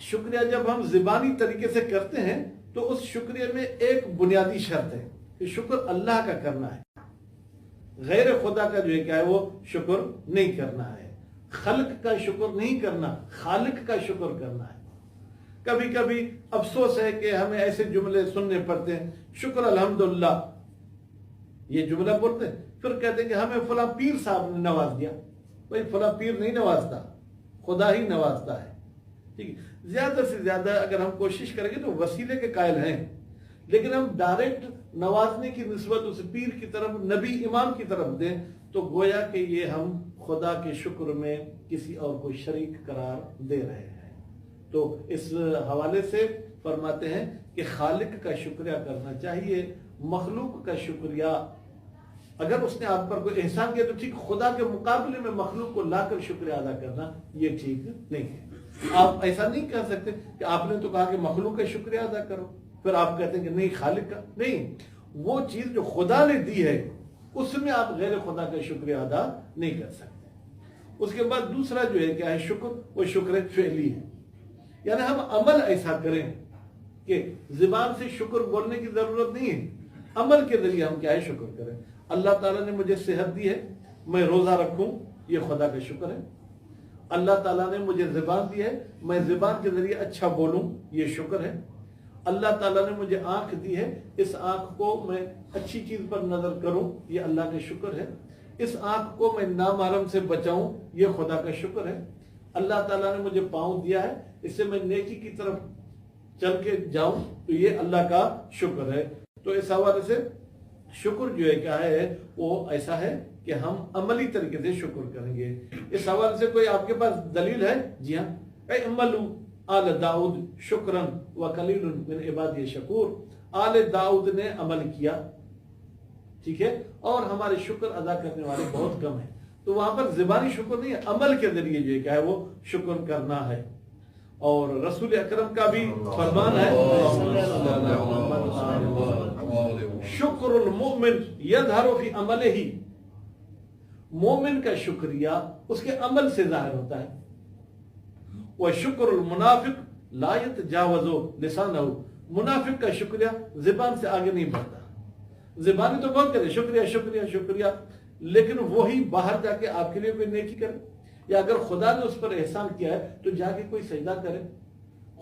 شکریہ جب ہم زبانی طریقے سے کرتے ہیں تو اس شکریہ میں ایک بنیادی شرط ہے کہ شکر اللہ کا کرنا ہے، غیر خدا کا جو ہے کیا ہے وہ شکر نہیں کرنا ہے، خلق کا شکر نہیں کرنا، خالق کا شکر کرنا ہے۔ کبھی کبھی افسوس ہے کہ ہمیں ایسے جملے سننے پڑتے ہیں، شکر الحمدللہ، یہ جملہ بولتے ہیں، پھر کہتے ہیں کہ ہمیں فلاں پیر صاحب نے نواز دیا۔ بھائی فلاں پیر نہیں نوازتا، خدا ہی نوازتا ہے، ٹھیک ہے۔ زیادہ سے زیادہ اگر ہم کوشش کریں گے تو وسیلے کے قائل ہیں، لیکن ہم ڈائریکٹ نوازنے کی نسبت اس پیر کی طرف، نبی امام کی طرف دیں تو گویا کہ یہ ہم خدا کے شکر میں کسی اور کو شریک قرار دے رہے ہیں۔ تو اس حوالے سے فرماتے ہیں کہ خالق کا شکریہ کرنا چاہیے، مخلوق کا شکریہ اگر اس نے آپ پر کوئی احسان کیا تو ٹھیک، خدا کے مقابلے میں مخلوق کو لا کر شکریہ ادا کرنا یہ ٹھیک نہیں ہے۔ آپ ایسا نہیں کہہ سکتے کہ آپ نے تو کہا کہ مخلوق کا شکریہ ادا کرو، پھر آپ کہتے ہیں کہ نہیں خالق کا نہیں، وہ چیز جو خدا نے دی ہے اس میں آپ غیر خدا کا شکریہ ادا نہیں کر سکتے۔ اس کے بعد دوسرا جو ہے کیا ہے شکر، وہ شکر فعلی ہے، یعنی ہم عمل ایسا کریں کہ زبان سے شکر بولنے کی ضرورت نہیں ہے، عمل کے ذریعے ہم کیا ہے شکر کریں۔ اللہ تعالیٰ نے مجھے صحت دی ہے، میں روزہ رکھوں، یہ خدا کا شکر ہے۔ اللہ تعالیٰ نے مجھے زبان دی ہے، میں زبان کے ذریعے اچھا بولوں، یہ شکر ہے۔ اللہ تعالیٰ نے مجھے آنکھ دی ہے، اس آنکھ کو میں اچھی چیز پر نظر کروں، یہ اللہ کا شکر ہے۔ اس آنکھ کو میں نامحرم سے بچاؤں، یہ خدا کا شکر ہے۔ اللہ تعالیٰ نے مجھے پاؤں دیا ہے، اس سے میں نیکی کی طرف چل کے جاؤں، تو یہ اللہ کا شکر ہے۔ تو اس حوالے سے شکر جو ہے کیا ہے وہ ایسا ہے کہ ہم عملی طریقے سے شکر کریں گے۔ اس حوالے سے کوئی آپ کے پاس دلیل ہے؟ جی ہاں، اعملوا آل داؤد شکرن وقلیل من عبادی شکور، آل داؤد نے عمل کیا، ٹھیک ہے، اور ہمارے شکر ادا کرنے والے بہت کم ہیں۔ تو وہاں پر زبانی شکر نہیں ہے، عمل کے ذریعے جو ہے کیا ہے وہ شکر کرنا ہے۔ اور رسول اکرم کا بھی فرمان ہے شکر المؤمن یظہر فی عملہ، مومن کا شکریہ اس کے عمل سے ظاہر ہوتا ہے۔ وشکر المنافق لا یتجاوز لسانہ، منافق کا شکریہ زبان سے آگے نہیں بڑھتا، زبانی تو بہت کرے شکریہ شکریہ شکریہ، لیکن وہی باہر جا کے آپ کے لیے کوئی نیکی کرے، یا اگر خدا نے اس پر احسان کیا ہے تو جا کے کوئی سجدہ کرے،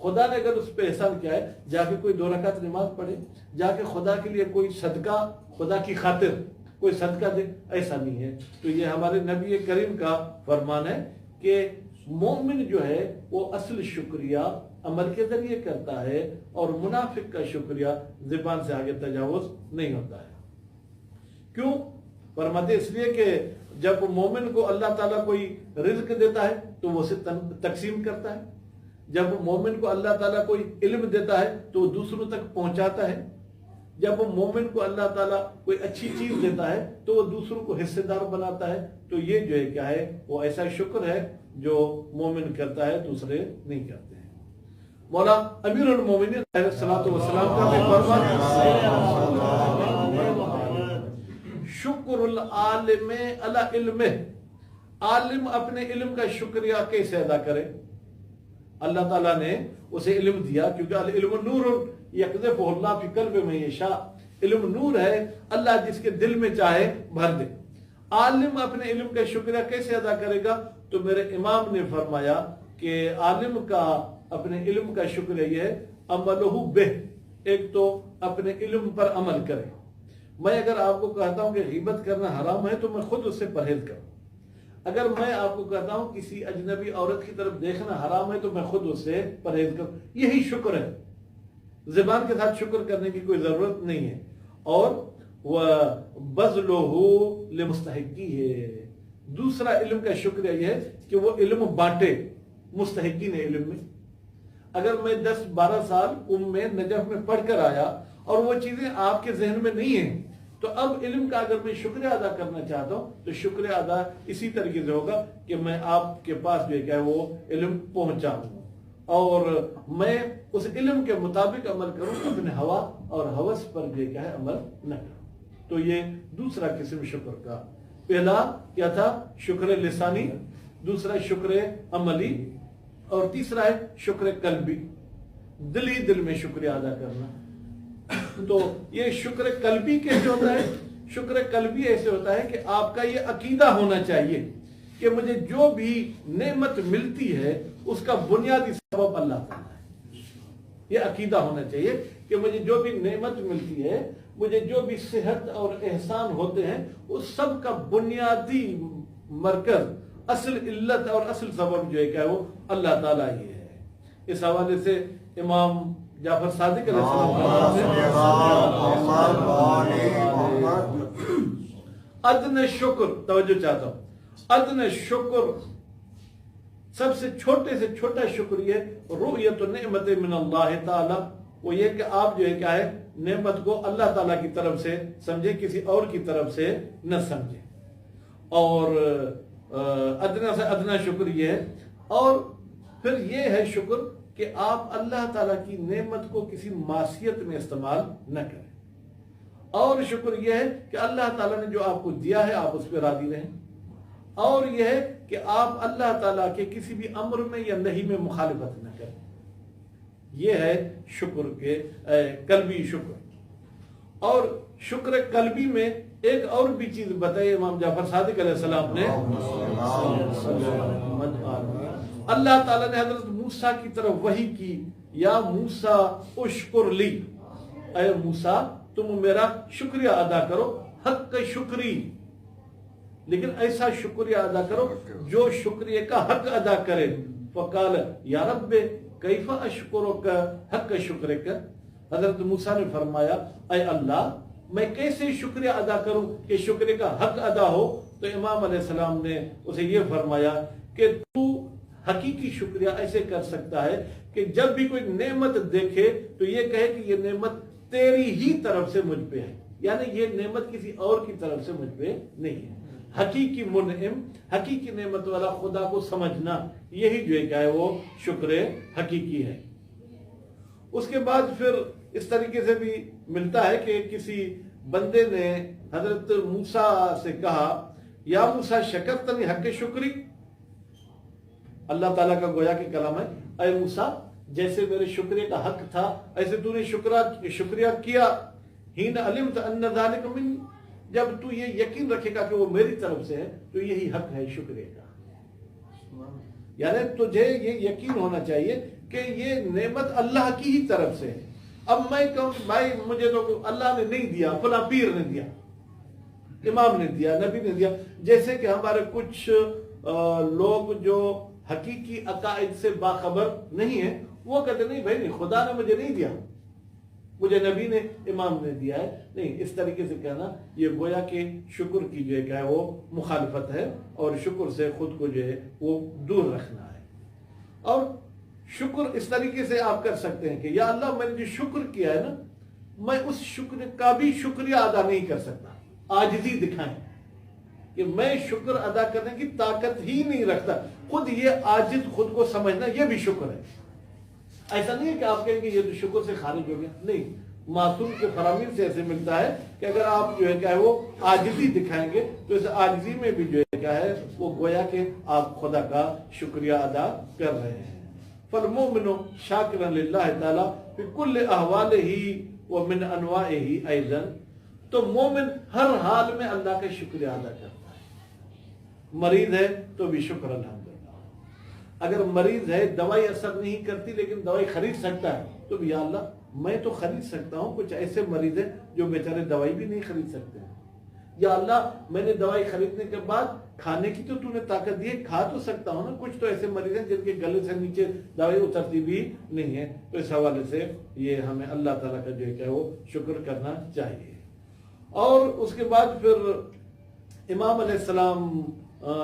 خدا نے اگر اس پہ احسان کیا ہے جا کے کوئی 2 رکعت نماز پڑھے، جا کے خدا کے لیے کوئی صدقہ، خدا کی خاطر کوئی صدقہ دے، ایسا نہیں ہے۔ تو یہ ہمارے نبی کریم کا فرمان ہے کہ مومن جو ہے وہ اصل شکریہ عمل کے ذریعے کرتا ہے، اور منافق کا شکریہ زبان سے آگے تجاوز نہیں ہوتا ہے۔ کیوں؟ فرماتے اس لیے کہ جب مومن کو اللہ تعالیٰ کوئی رزق دیتا ہے تو وہ اسے تقسیم کرتا ہے، جب مومن کو اللہ تعالیٰ کوئی علم دیتا ہے تو وہ دوسروں تک پہنچاتا ہے، جب مومن کو اللہ تعالیٰ کوئی اچھی چیز دیتا ہے تو وہ دوسروں کو حصے دار بناتا ہے۔ تو یہ جو ہے کیا ہے وہ ایسا شکر ہے جو مومن کرتا ہے، دوسرے نہیں کرتے ہیں۔ مولا امیر المومنین علیہ الصلوۃ والسلام کا بھی فرمان شکر العالم علی علمہ، عالم اپنے علم کا شکریہ کیسے ادا کرے؟ اللہ تعالیٰ نے اسے علم دیا، کیونکہ العلم نور یقذفہ اللہ فی قلب من یشاء، علم نور ہے، اللہ جس کے دل میں چاہے بھر دے۔ عالم اپنے علم کا شکریہ کیسے ادا کرے گا؟ تو میرے امام نے فرمایا کہ عالم کا اپنے علم کا شکریہ یہ ہے عملہ بہ، ایک تو اپنے علم پر عمل کرے۔ میں اگر آپ کو کہتا ہوں کہ غیبت کرنا حرام ہے تو میں خود اس سے پرہیز کروں، اگر میں آپ کو کہتا ہوں کسی اجنبی عورت کی طرف دیکھنا حرام ہے تو میں خود اس سے پرہیز کروں، یہی شکر ہے۔ زبان کے ساتھ شکر کرنے کی کوئی ضرورت نہیں ہے۔ اور وَبَذْلُهُ لِمُسْتَحِقِّهِ، دوسرا علم کا شکریہ یہ ہے کہ وہ علم بانٹے مستحقین علم میں۔ اگر میں 10-12 سال میں نجف میں پڑھ کر آیا اور وہ چیزیں آپ کے ذہن میں نہیں ہیں، تو اب علم کا اگر میں شکریہ ادا کرنا چاہتا ہوں تو شکریہ ادا اسی طریقے سے ہوگا کہ میں آپ کے پاس جو ہے وہ علم پہنچاؤں اور میں اس علم کے مطابق عمل کروں، اپنے ہوا اور ہوس پر جو ہے عمل نہ کروں۔ تو یہ دوسرا قسم شکر کا۔ پہلا کیا تھا؟ شکر لسانی، دوسرا شکر عملی، اور تیسرا ہے شکر قلبی، دل میں شکریہ ادا کرنا. تو یہ شکر قلبی کیسے ہوتا ہے؟ شکر قلبی ایسے ہوتا ہے کہ آپ کا یہ عقیدہ ہونا چاہیے کہ مجھے جو بھی نعمت ملتی ہے اس کا بنیادی سبب اللہ تعالیٰ ہے. یہ عقیدہ ہونا چاہیے کہ مجھے جو بھی نعمت ملتی ہے، مجھے جو بھی صحت اور احسان ہوتے ہیں، اس سب کا بنیادی مرکز، اصل علت اور اصل سبب جو ہے کہ وہ اللہ تعالیٰ ہی ہے. اس حوالے سے امام جعفر صادق علیہ السلام ادن شکر، توجہ چاہتا ہوں، ادن شکر، سب سے چھوٹا شکر یہ رؤیت نعمت من اللہ تعالی، وہ یہ کہ آپ جو ہے کیا ہے نعمت کو اللہ تعالیٰ کی طرف سے سمجھیں، کسی اور کی طرف سے نہ سمجھیں. اور ادنا سے ادنا شکر یہ ہے. اور پھر یہ ہے شکر کہ آپ اللہ تعالیٰ کی نعمت کو کسی معصیت میں استعمال نہ کریں. اور شکر یہ ہے کہ اللہ تعالیٰ نے جو آپ کو دیا ہے آپ اس پہ راضی رہیں. اور یہ ہے کہ آپ اللہ تعالیٰ کے کسی بھی امر میں یا نہیں میں مخالفت نہ کریں. یہ ہے شکر کے قلبی شکر. اور شکر قلبی میں ایک اور بھی چیز بتائی امام جعفر صادق علیہ السلام نے. اللہ تعالیٰ نے حضرت موسیٰ کی طرف وحی کی، یا موسیٰ اشکر لی، اے موسیٰ تم میرا شکریہ ادا کرو، حق شکری، لیکن ایسا شکریہ ادا کرو جو شکریہ کا حق ادا کرے. فقال یا رب کیف اشکرک حق شکرک، حضرت موسیٰ نے فرمایا اے اللہ میں کیسے شکریہ ادا کروں کہ شکریہ کا حق ادا ہو. تو امام علیہ السلام نے اسے یہ فرمایا کہ تو حقیقی شکریہ ایسے کر سکتا ہے کہ جب بھی کوئی نعمت دیکھے تو یہ کہے کہ یہ نعمت تیری ہی طرف سے مجھ پہ ہے، یعنی یہ نعمت کسی اور کی طرف سے مجھ پہ نہیں ہے. حقیقی منعم، حقیقی نعمت والا خدا کو سمجھنا، یہی جو ہے کیا ہے وہ شکر حقیقی ہے. اس کے بعد پھر اس طریقے سے بھی ملتا ہے کہ کسی بندے نے حضرت موسیٰ سے کہا یا موسیٰ شکرتنی حق شکری، اللہ تعالیٰ کا گویا کہ کلام ہے، اے موسیٰ جیسے میرے شکریہ کا حق تھا ایسے تو نے شکریہ کیا. حین علمت ان ذلک منی، جب تو یہ یقین رکھے گا کہ وہ میری طرف سے ہے تو یہی حق ہے شکریہ کا. یعنی تجھے یہ یقین ہونا چاہیے کہ یہ نعمت اللہ کی ہی طرف سے ہے. اب میں کہوں بھائی مجھے تو اللہ نے نہیں دیا، فلاں پیر نے دیا، امام نے دیا، نبی نے دیا. جیسے کہ ہمارے کچھ لوگ جو حقیقی عقائد سے باخبر نہیں ہیں، وہ کہتے نہیں بھائی نہیں، خدا نے مجھے نہیں دیا، مجھے نبی نے امام نے دیا ہے. نہیں، اس طریقے سے کہنا یہ گویا کہ شکر کی جو ہے وہ مخالفت ہے، اور شکر سے خود کو جو ہے وہ دور رکھنا ہے. اور شکر اس طریقے سے آپ کر سکتے ہیں کہ یا اللہ میں نے جو شکر کیا ہے نا، میں اس شکر کا بھی شکریہ ادا نہیں کر سکتا. عاجزی دکھائیں کہ میں شکر ادا کرنے کی طاقت ہی نہیں رکھتا. خود یہ عاجز خود کو سمجھنا یہ بھی شکر ہے. ایسا نہیں ہے کہ آپ کہیں گے یہ تو شکر سے خارج ہو گیا. نہیں، معصوم کے فرامین سے ایسے ملتا ہے کہ اگر آپ جو ہے کیا ہے وہ عاجزی دکھائیں گے تو اس عاجزی میں بھی جو ہے کیا ہے وہ گویا کہ آپ خدا کا شکریہ ادا کر رہے ہیں. فالمؤمن شاکرا للہ تعالی فی کل احوالہ ومن انواعہ ایضا، تو مومن ہر حال میں اللہ کا شکریہ ادا کرتا ہے. مریض ہے تو بھی شکر الحمدللہ. اگر مریض ہے دوائی اثر نہیں کرتی لیکن دوائی خرید سکتا ہے تو بھی یا اللہ میں تو خرید سکتا ہوں، کچھ ایسے مریض ہیں جو بیچارے دوائی بھی نہیں خرید سکتے ہیں. یا اللہ میں نے دوائی خریدنے کے بعد کھانے کی تو نے طاقت دی ہے، کھا تو سکتا ہوں نا. کچھ تو ایسے مریض ہیں جن کے گلے سے نیچے دوائی اترتی بھی نہیں ہے. تو اس حوالے سے یہ ہمیں اللہ تعالیٰ کا جو ہے وہ شکر کرنا چاہیے. اور اس کے بعد پھر امام علیہ السلام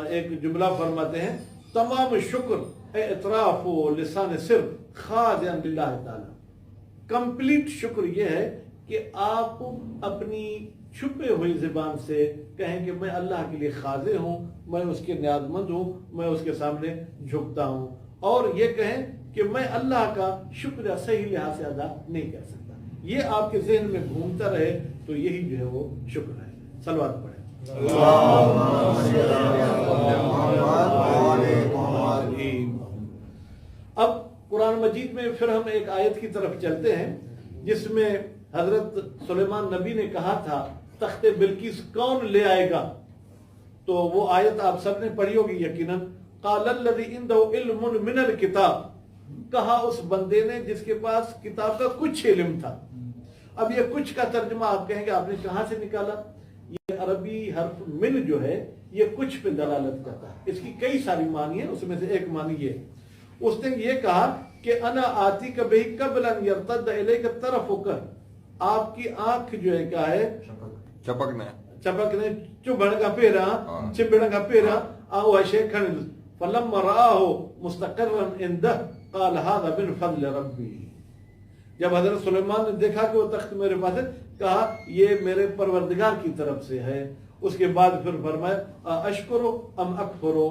ایک جملہ فرماتے ہیں، تمام شکر اعتراف و لسان صرف خاضعا للہ تعالی. کمپلیٹ شکر یہ ہے کہ آپ اپنی چھپے ہوئی زبان سے کہیں کہ میں اللہ کے لیے خاضع ہوں، میں اس کے نیاز مند ہوں، میں اس کے سامنے جھکتا ہوں. اور یہ کہیں کہ میں اللہ کا شکریہ صحیح لحاظ سے ادا نہیں کر سکتا. یہ آپ کے ذہن میں گھومتا رہے تو یہی جو ہے وہ شکر ہے. صلوات پڑھیں. قرآن مجید میں پھر ہم ایک آیت کی طرف چلتے ہیں جس میں حضرت سلیمان نبی نے کہا تھا تخت بلقیس کون لے آئے گا، تو وہ آیت آپ سب نے پڑھی ہوگی یقیناً، قال الذی عنده علم من الکتاب، کہا اس بندے نے جس کے پاس کتاب کا کچھ علم تھا۔ اب یہ کچھ کا ترجمہ آپ کہیں گے آپ نے کہاں سے نکالا؟ یہ عربی حرف من جو ہے یہ کچھ پہ دلالت کرتا ہے، اس کی کئی ساری معنی ہے، اس میں سے ایک معنی یہ اس نے یہ کہا کہ انا آتی کا بہی قبل ان یرتد الیک طرفک، آپ کی آنکھ جو ہے کیا ہے چپکنے چبڑ کا پیرا چبڑ کا پیرا او شیخن فلما رآه مستقرا عنده قال هذا من فضل ربی، جب حضرت سلیمان نے دیکھا کہ وہ تخت میرے پاس ہے کہا یہ میرے پروردگار کی طرف سے ہے۔ اس کے بعد پھر فرمایا اشکرو ام اکفرو،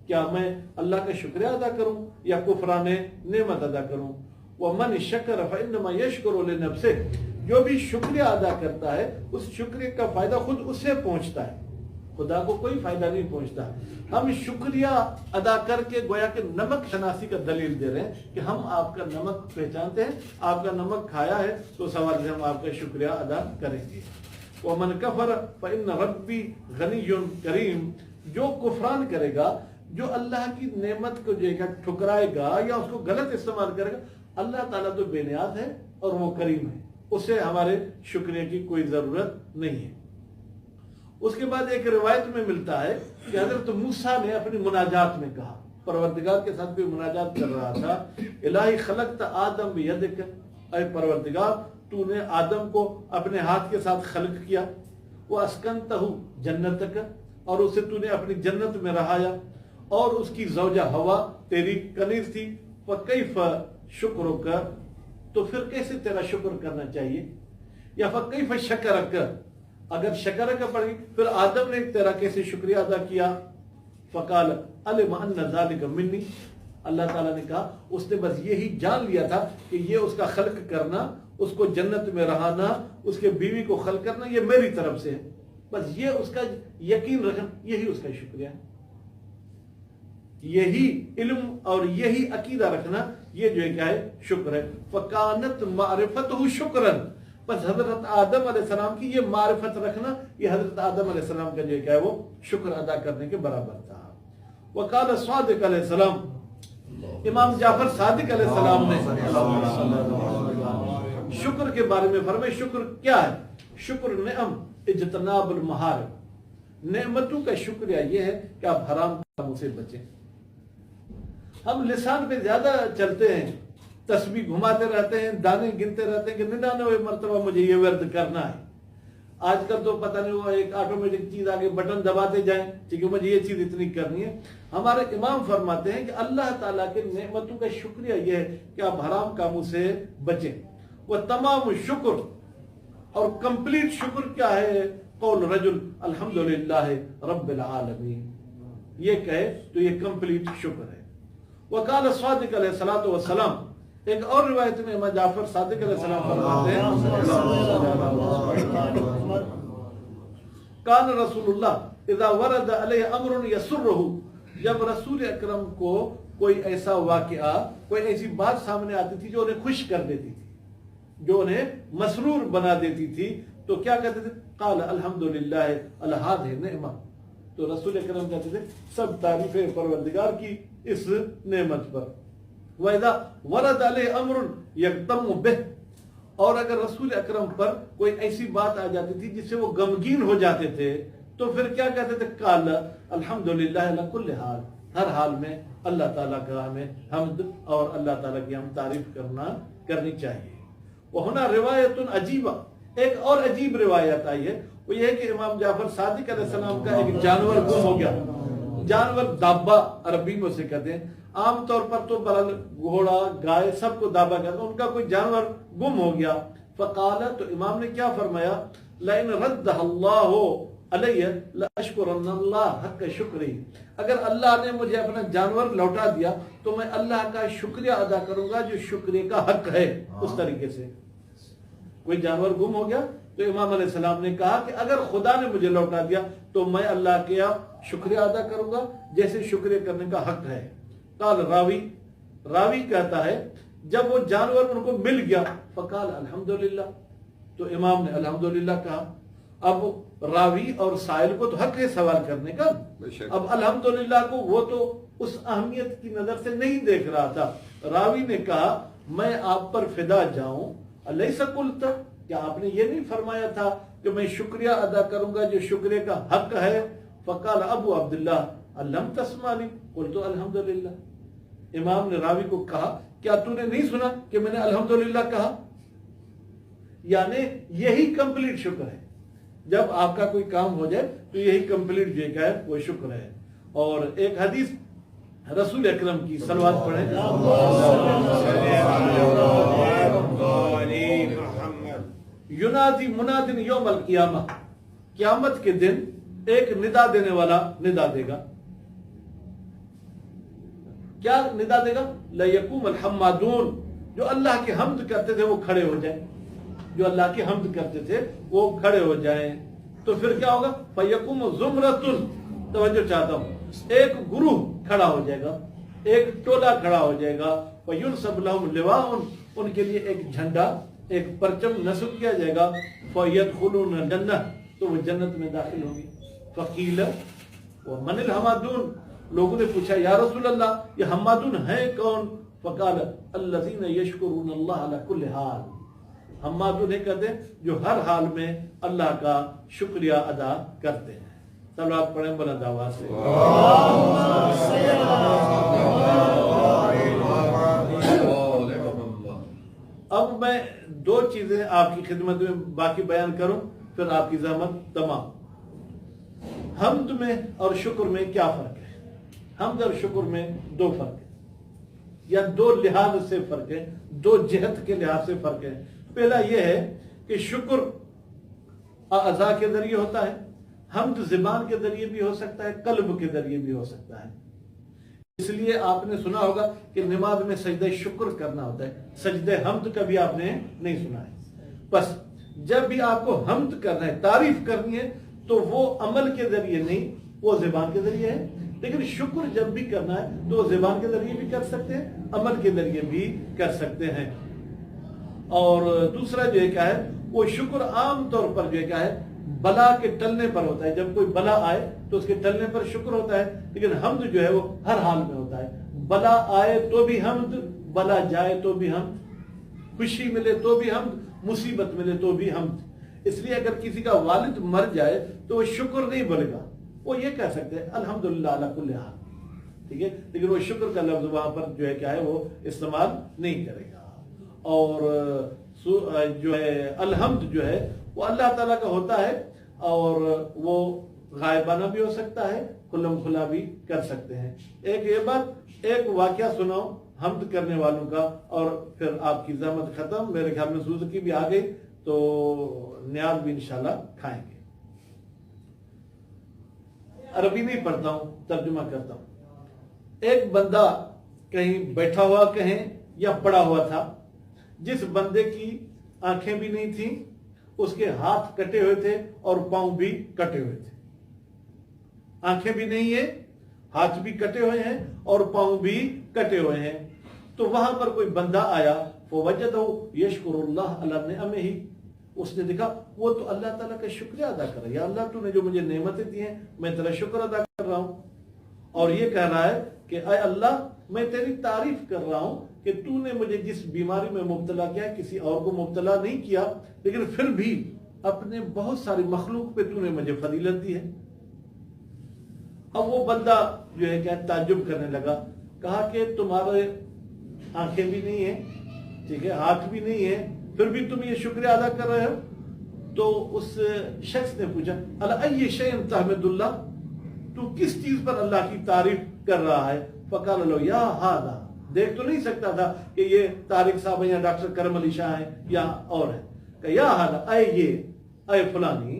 کیا میں اللہ کا شکریہ ادا کروں یا کفران نعمت ادا کروں؟ ومن شکر فانما یشکر لنفسه، جو بھی شکریہ ادا کرتا ہے اس شکریہ کا فائدہ خود اسے پہنچتا ہے، خدا کو کوئی فائدہ نہیں پہنچتا۔ ہم شکریہ ادا کر کے گویا کہ نمک شناسی کا دلیل دے رہے ہیں کہ ہم آپ کا نمک پہچانتے ہیں، آپ کا نمک کھایا ہے تو سوال سے ہم آپ کا شکریہ ادا کریں گے۔ ومن کفر فإن ربی غنی کریم، جو کفران کرے گا، جو اللہ کی نعمت کو جو ہے ٹھکرائے گا یا اس کو غلط استعمال کرے گا، اللہ تعالیٰ تو بے نیاز ہے اور وہ کریم ہے، اسے ہمارے شکریہ کی کوئی ضرورت نہیں ہے۔ اس کے بعد ایک روایت میں ملتا ہے کہ حضرت موسیٰ نے اپنی مناجات میں کہا، پروردگار کے ساتھ بھی مناجات کر رہا تھا، الہی خلقت آدم بیدک، اے پروردگار تو نے آدم کو اپنے ہاتھ کے ساتھ خلق کیا، واسکنتہ جنتک، اور اسے تو نے اپنی جنت میں رہایا، اور اس کی زوجہ ہوا تیری کنیز تھی، فکیف شکرک، تو پھر کیسے تیرا شکر کرنا چاہیے، یا فکیف شکرک، اگر شکر کا پڑھی پھر آدم نے تیرا کیسے شکریہ ادا کیا؟ فقال علم ان ذلک منی، اللہ تعالیٰ نے کہا اس نے بس یہی جان لیا تھا کہ یہ اس کا خلق کرنا، اس کو جنت میں رہانا، اس کے بیوی کو خلق کرنا یہ میری طرف سے ہے، بس یہ اس کا یقین رکھنا، یہی اس کا شکریہ ہے، یہی علم اور یہی عقیدہ رکھنا یہ جو ہے کیا ہے شکر ہے۔ فکانت معرفتہ شکرن، بس حضرت آدم علیہ السلام کی یہ معرفت رکھنا یہ حضرت آدم علیہ السلام کا جو ہے وہ شکر ادا کرنے کے برابر تھا۔ وقال صادق علیہ السلام، امام جعفر صادق علیہ السلام نے شکر کے بارے میں فرمایا شکر کیا ہے؟ شکر نعم اجتناب المحارم، نعمتوں کا شکریہ یہ ہے کہ آپ حرام کاموں سے بچیں۔ ہم لسان پہ زیادہ چلتے ہیں، تسبیح گھماتے رہتے ہیں، دانے گنتے رہتے ہیں کہ 99 مرتبہ مجھے یہ ورد کرنا ہے۔ آج کل تو پتہ نہیں وہ ایک آٹومیٹک چیز آگے بٹن دباتے جائیں کہ مجھے یہ چیز اتنی کرنی ہے۔ ہمارے امام فرماتے ہیں کہ اللہ تعالیٰ کے نعمتوں کا شکریہ یہ ہے کہ آپ حرام کاموں سے بچیں۔ وہ تمام شکر اور کمپلیٹ شکر کیا ہے؟ قول رجل الحمدللہ رب العالمین، یہ کہے تو یہ کمپلیٹ شکر ہے۔ وقال صادق علیہ الصلوۃ والسلام، ایک اور روایت میں امام جعفر صادق علیہ السلام فرماتے ہیں کان رسول اللہ اذا ورد علیہ امر یسرہ، جب رسول اکرم کو کوئی ایسا واقعہ، کوئی ایسی بات سامنے آتی تھی جو انہیں خوش کر دیتی تھی، جو انہیں مسرور بنا دیتی تھی، تو کیا کہتے تھے؟ قال الحمدللہ الہذہ نعمہ، تو رسول اکرم کہتے تھے سب تعریف پروردگار کی اس نعمت پر۔ وَإِذَا وَرَدَ عَلَيْهِ أَمْرٌ يَغْتَمُّ بِهِ، اور اگر رسول اکرم پر کوئی ایسی بات آ جاتی تھی جس سے وہ غمگین ہو جاتے تھے تو پھر کیا کہتے تھے؟ قال الحمدللہ علی کل حال، ہر حال میں اللہ تعالیٰ کا ہمیں حمد اور اللہ تعالیٰ کی ہم تعریف کرنی چاہیے۔ وہنا روایت عجیبہ، ایک اور عجیب روایت آئی ہے، وہ یہ ہے کہ امام جعفر صادق علیہ السلام کا ایک جانور گم ہو گیا۔ جانور دابا عربی میں اسے کہتے ہیں، عام طور پر تو بلل گھوڑا گائے سب کو دابا کہتے ہیں، ان کا کوئی جانور گم ہو گیا۔ فقال، تو امام نے کیا فرمایا؟ لئن ردہ اللہ علیہ لاشکرن اللہ حق شکری، اگر اللہ نے مجھے اپنا جانور لوٹا دیا تو میں اللہ کا شکریہ ادا کروں گا جو شکریہ کا حق ہے۔ اس طریقے سے کوئی جانور گم ہو گیا تو امام علیہ السلام نے کہا کہ اگر خدا نے مجھے لوٹا دیا تو میں اللہ کا شکریہ ادا کروں گا جیسے شکریہ کرنے کا حق ہے۔ قال راوی، راوی کہتا ہے جب وہ جانور ان کو مل گیا فقال الحمدللہ، تو امام نے الحمدللہ کہا. اب راوی اور سائل کو تو حق ہے سوال کرنے کا. اب الحمدللہ کو وہ تو اس اہمیت کی نظر سے نہیں دیکھ رہا تھا. راوی نے کہا میں آپ پر فدا جاؤں، الیس قلت، کیا آپ نے یہ نہیں فرمایا تھا کہ میں شکریہ ادا کروں گا جو شکریہ کا حق ہے؟ فقال ابو عبداللہ الم تسمعنی قلت الحمدللہ. امام نے راوی کو کہا کیا تو نے نہیں سنا کہ میں نے الحمدللہ کہا؟ یعنی یہی کمپلیٹ شکر ہے. جب آپ کا کوئی کام ہو جائے تو یہی کمپلیٹ جو ہے وہ شکر ہے. اور ایک حدیث رسول اکرم کی صلوات پڑھیں. ینادی منادن یوم القیامہ، قیامت کے دن ایک ندا دینے والا ندا دے گا. کیا ندا دے گا؟ لَيَقُومَ الْحَمَّادُونَ، جو اللہ کی حمد کرتے تھے وہ کھڑے ہو جائیں. جو اللہ کی حمد کرتے تھے وہ کھڑے ہو جائیں. تو پھر کیا ہوگا؟ فَيَقُومُ زُمْرَةٌ، توجہ چاہتا ہوں، ایک گروہ کھڑا ہو جائے گا، ایک ٹولہ کھڑا ہو جائے گا. فَيُنْصَبْ لَهُمْ لِوَاءٌ، ان کے لیے ایک جھنڈا، ایک پرچم نصب کیا جائے گا. فَيَدْخُلُونَ الْجَنَّةَ، تو وہ جنت میں داخل ہوں گے. فَقِيلَ وَمَنِ الْحَمَادُونَ، لوگوں نے پوچھا یا رسول اللہ یہ حمادون ہیں کون؟ فقال الذین یشکرون اللہ علی کل حال، حمادون کہتے ہیں جو ہر حال میں اللہ کا شکریہ ادا کرتے ہیں. صلوات پڑھیں بلند آواز سے. اب میں دو چیزیں آپ کی خدمت میں باقی بیان کروں پھر آپ کی زحمت تمام. حمد میں اور شکر میں کیا فرق ہے؟ حمد اور شکر میں دو فرق ہے، یا دو لحاظ سے فرق ہے، دو جہت کے لحاظ سے فرق ہے. پہلا یہ ہے کہ شکر اعضاء کے ذریعے ہوتا ہے، حمد زبان کے ذریعے بھی ہو سکتا ہے، قلب کے ذریعے بھی ہو سکتا ہے. اس لیے آپ نے سنا ہوگا کہ نماز میں سجدہ شکر کرنا ہوتا ہے، سجدہ حمد کبھی آپ نے نہیں سنا ہے. بس جب بھی آپ کو حمد کرنا ہے، تعریف کرنی ہے، تو وہ عمل کے ذریعے نہیں، وہ زبان کے ذریعے ہے. لیکن شکر جب بھی کرنا ہے تو وہ زبان کے ذریعے بھی کر سکتے ہیں، عمل کے ذریعے بھی کر سکتے ہیں. اور دوسرا جو ہے کیا ہے، وہ شکر عام طور پر جو ہے کیا ہے، بلا کے ٹلنے پر ہوتا ہے. جب کوئی بلا آئے تو اس کے ٹلنے پر شکر ہوتا ہے. لیکن حمد جو ہے وہ ہر حال میں ہوتا ہے. بلا آئے تو بھی حمد، بلا جائے تو بھی حمد، خوشی ملے تو بھی حمد، مصیبت ملے تو بھی حمد. اس لیے اگر کسی کا والد مر جائے تو وہ شکر نہیں بولے گا، وہ یہ کہہ سکتے ہیں الحمدللہ علی کل حال، ٹھیک ہے، لیکن وہ شکر کا لفظ وہاں پر جو ہے کیا ہے وہ استعمال نہیں کرے گا. اور جو ہے الحمد جو ہے وہ اللہ تعالیٰ کا ہوتا ہے، اور وہ غائبانہ بھی ہو سکتا ہے، کھلم کھلا بھی کر سکتے ہیں. ایک یہ بات، ایک واقعہ سناؤ حمد کرنے والوں کا، اور پھر آپ کی زحمت ختم. میرے خیال میں سوزکی بھی آ گئی تو نیاز بھی انشاءاللہ کھائیں گے. عربی نہیں پڑھتا ہوں، ترجمہ کرتا ہوں. ایک بندہ کہیں بیٹھا ہوا کہیں یا پڑا ہوا تھا، جس بندے کی آنکھیں بھی نہیں تھیں، اس کے ہاتھ کٹے ہوئے تھے اور پاؤں بھی کٹے ہوئے تھے. آنکھیں بھی نہیں ہیں، ہاتھ بھی کٹے ہوئے ہیں اور پاؤں بھی کٹے ہوئے ہیں. تو وہاں پر کوئی بندہ آیا، فوجدہ یشکر اللہ علی نعمہ، اس نے دیکھا وہ تو اللہ تعالیٰ کا شکریہ ادا کر رہا ہے. یا اللہ تو نے جو مجھے نعمتیں دی ہیں میں تیرا شکر ادا کر رہا ہوں. اور یہ کہہ رہا ہے کہ اے اللہ میں تیری تعریف کر رہا ہوں کہ تو نے مجھے جس بیماری میں مبتلا کیا کسی اور کو مبتلا نہیں کیا، لیکن پھر بھی اپنے بہت ساری مخلوق پہ تو نے مجھے فضیلت دی ہے. اب وہ بندہ جو ہے کہ تعجب کرنے لگا، کہا کہ تمہارے آنکھیں بھی نہیں ہیں، ٹھیک ہے، ہاتھ بھی نہیں ہے، پھر بھی تم یہ شکریہ ادا کر رہے ہو. تو اس شخص نے پوچھا اَلَأَيِّ شَيْءٍ تَحْمِدُ اللَّهِ، تو کس چیز پر اللہ کی تعریف کر رہا ہے؟ فَقَالَ لَهُ يَا هَذَا، دیکھ تو نہیں سکتا تھا کہ یہ طارق صاحب ہیں یا ڈاکٹر کرم علی شاہ ہیں یا اور ہیں. کہ یا هَذَا، اے یہ، اے فلانی،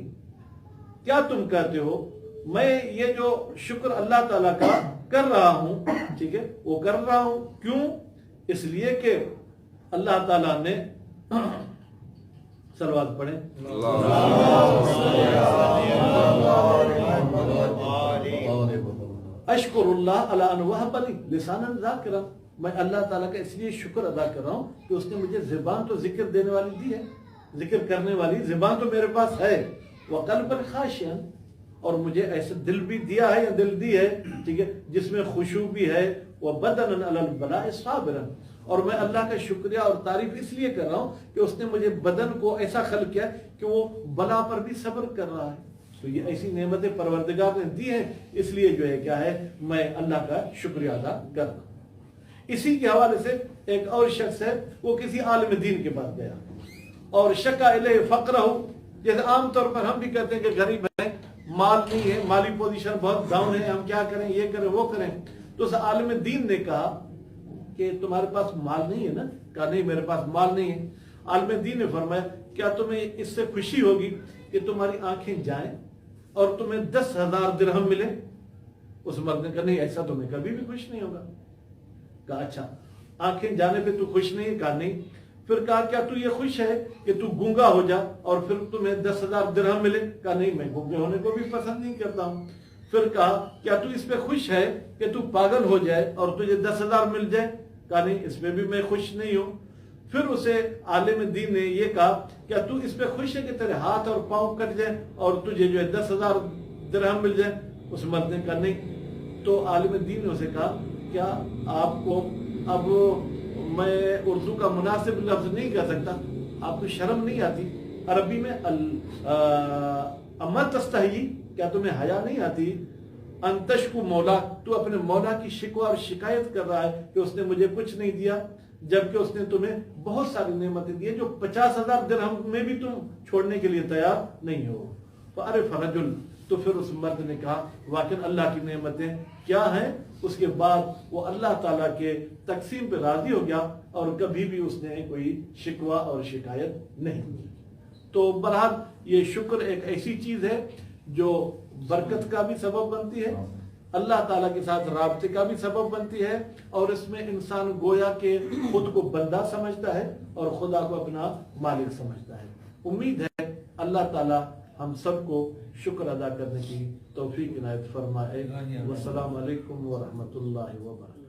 کیا تم کہتے ہو میں یہ جو شکر اللہ تعالیٰ کا کر رہا ہوں، ٹھیک ہے، وہ کر رہا ہوں کیوں؟ اس لیے کہ اللہ تعالیٰ نے صلوات پڑھیں اشکر اللہ علی ان وہب لی لسانا ذاکرا، میں اللہ تعالیٰ کا اس لیے شکر ادا کر رہا ہوں کہ اس نے مجھے زبان تو ذکر دینے والی دی ہے، ذکر کرنے والی زبان تو میرے پاس ہے، وقلبا خاشعا، اور مجھے ایسا دل بھی دیا ہے یا دل دی ہے، ٹھیک ہے، جس میں خشوع بھی ہے، وبدنا علی البلاء صابرا، اور میں اللہ کا شکریہ اور تعریف اس لیے کر رہا ہوں کہ اس نے مجھے بدن کو ایسا خلق کیا کہ وہ بلا پر بھی صبر کر رہا ہے۔ تو یہ ایسی نعمتیں پروردگار نے دی ہیں، اس لیے جو ہے کیا ہے میں اللہ کا شکریہ ادا کر رہا ہوں۔ اسی کے حوالے سے ایک اور شخص ہے، وہ کسی عالم دین کے پاس گیا اور شکا الیہ فقرہ، جیسے عام طور پر ہم بھی کہتے ہیں کہ غریب ہے، مال نہیں ہے، مالی پوزیشن بہت ڈاؤن ہے، ہم کیا کریں، یہ کریں وہ کریں۔ تو اس عالم دین نے کہا کہ تمہارے پاس مال نہیں ہے نا؟ کہا نہیں میرے پاس مال نہیں ہے۔ عالم دین نے فرمایا کیا تمہیں اس سے خوشی ہوگی کہ تمہاری آنکھیں جائیں اور تمہیں 10,000 درہم ملے؟ اس مرد نے کہا نہیں، ایسا تو میں کبھی بھی خوش نہیں ہوگا۔ کہا اچھا آنکھیں جانے پہ تو خوش نہیں؟ کہا نہیں۔ پھر کہا کیا تو یہ خوش ہے کہ تو گونگا ہو جا اور پھر تمہیں 10,000 درہم ملے؟ کہا نہیں، میں گونگے ہونے کو بھی پسند نہیں کرتا ہوں۔ پھر کہا کیا تو اس پہ خوش ہے کہ تو پاگل ہو جائے اور تجھے 10,000 مل جائے؟ کہا نہیں، اس پہ بھی میں خوش نہیں ہوں۔ پھر اسے عالم دین نے یہ کہا کیا تو اس پہ خوش ہے کہ تیرے ہاتھ اور پاؤں کٹ جائے اور تجھے جو ہے 10,000 درہم مل جائے؟ اس مرد نے کہا نہیں۔ تو عالم دین نے اسے کہا کیا آپ کو، اب میں اردو کا مناسب لفظ نہیں کہہ سکتا، آپ کو شرم نہیں آتی؟ عربی میں اما تستحیی، کیا تمہیں حیا نہیں آتی؟ ان تشکو مولا، تو اپنے مولا کی شکوہ اور شکایت کر رہا ہے کہ اس نے مجھے کچھ نہیں دیا، جبکہ اس نے تمہیں بہت ساری نعمتیں دی ہیں جو 50,000 درہم میں بھی تم چھوڑنے کے لیے تیار نہیں ہو۔ فعرف رجل، تو پھر اس مرد نے کہا واقعی اللہ کی نعمتیں کیا ہیں۔ اس کے بعد وہ اللہ تعالیٰ کے تقسیم پہ راضی ہو گیا اور کبھی بھی اس نے کوئی شکوہ اور شکایت نہیں کی۔ تو بہرحال یہ شکر ایک ایسی چیز ہے جو برکت کا بھی سبب بنتی ہے، اللہ تعالیٰ کے ساتھ رابطے کا بھی سبب بنتی ہے، اور اس میں انسان گویا کہ خود کو بندہ سمجھتا ہے اور خدا کو اپنا مالک سمجھتا ہے۔ امید ہے اللہ تعالیٰ ہم سب کو شکر ادا کرنے کی توفیق عنایت فرمائے۔ والسلام علیکم ورحمۃ اللہ وبرکاتہ۔